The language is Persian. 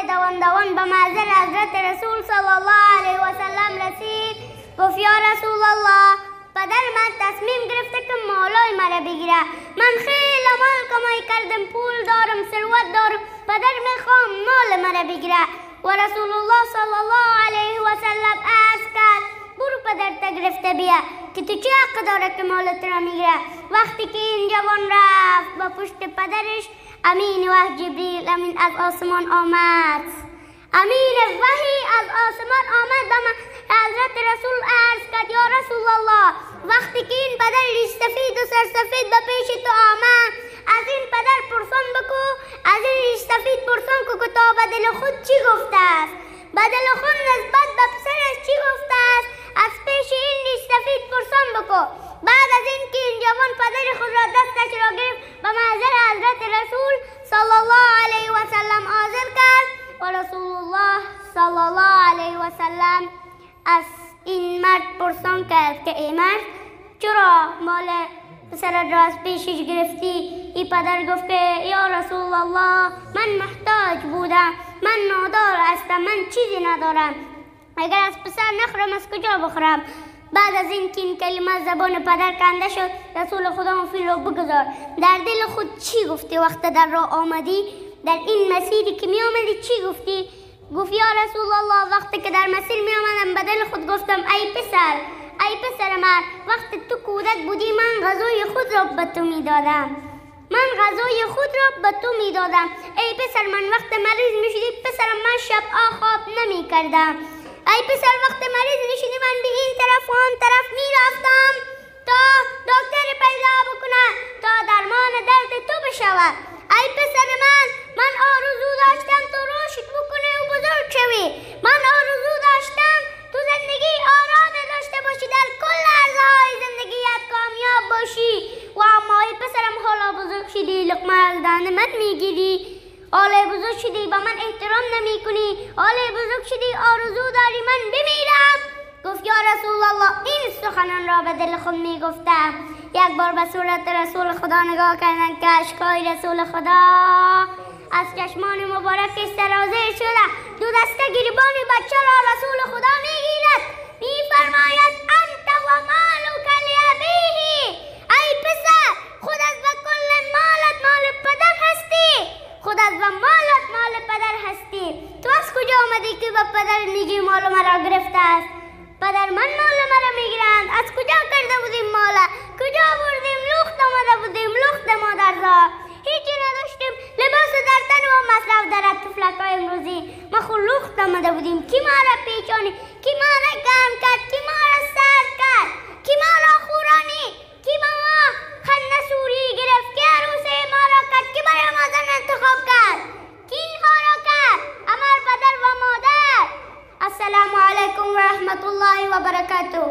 دوان دوان به محضر حضرت رسول صلی الله علیه و سلم رسید. گفت یا رسول الله، پدر من تصمیم گرفته که مالای مرا بگیره. من خیلی مال کمایی کردم، پول دارم، ثروت دارم، پدر میخوام مال مرا بگیره. و رسول الله صلی الله علیه و سلم عرض کرد برو پدرت گرفته بیا که تو چه حق داره که مالت را میگیره. وقتی که این جوان رفت با پشت پدرش، امین وحی جبریل امین از آسمان آمد. امین وحی از آسمان آمد و حضرت رسول عرض کرد یا رسول الله، وقتی که این پدر ریش سفید و سرسفید به پیش تو آمد، از این پدر پرسان بکو، از این ریش سفید پرسان کو که تا به دل خود چی گفته است، به دل خود نسبت به پسرش چی گفته است، از پیش این ریش سفید پرسان بکو. بعد از این که این جوان پدر خود را دستش را گرفت به محضر حضرت رسول صلی الله علیه و سلم حاضر کرد و رسول الله صلی الله علیه و سلم از این مرد پرسان کرد که ای مرد، چرا مال پسرت را از پیشش گرفتی؟ این پدر گفت که یا رسول الله، من محتاج بودم، من نادار هستم، من چیزی ندارم، اگر از پسر نخورم از کجا بخورم؟ بعد از این که این کلمه زبان پدر کنده شد، رسول خدا فیل رو بگذار، در دل خود چی گفتی وقت در راه آمدی؟ در این مسیری که می آمدی چی گفتی؟ گفت یا رسول الله، وقتی که در مسیر می آمدم به دل خود گفتم ای پسر من، وقتی تو کودک بودی من غذای خود را به تو می دادم، ای پسر من وقت مریض می شدی پسرم، من شب خواب نمی کردم، ای پسر وقت مریض می شدی من به این طرف و آن طرف می رفتم تا دکتر پیدا بکنه، تا درمان درد تو بشود. ای پسر من آرزو داشتم تو رشد بکنی و بزرگ شوی، من آرزو داشتم تو زندگی آرام داشته باشی، در کل لحظه های زندگیت کامیاب باشی. و اما ای پسرم حالا بزرگ شدی، لقمه از دهنت میگیری، حالا بزرگ شدی به من احترام نمی کنی، حالا بزرگ شدی آرزو داری من بمیرم. گفت یا رسول الله، این سخنان را به دل خود می گفتم. یک بار به صورت رسول خدا نگاه کردن که اشکای رسول خدا از چشمان مبارکش سرازیر شده. دو دسته گریبان بچه را رسول خدا می گیرد، می فرماید انت و مالک لابیه، ای پسر خودت و کل مالت مال پدر هستی، خودت و مالت مال پدر هستی. تو از کجا آمدی که به پدر میگی مال مرا گرفته است؟ پدر من مال مرا میگیرند، از کجا کرده بودیم مالا؟ کجا بردیم؟ لخت آمده بودیم، لخت مادرزاد، هیچی نداشتیم، لباس در تن و مصرف در تفلکای امروزی، ما خود لخت آمده بودیم. کی ما را پیچانی، کی ما را گرم کرد، کی ما را سرد کرد، کی ما را خورانی، کی با ما خنده سوری گرفت، کی عروسه ما را کرد، کی برای ما زن انتخاب کرد، کی اینها را کرد؟ امر پدر و مادر. السلام علیکم و رحمت الله و برکاته.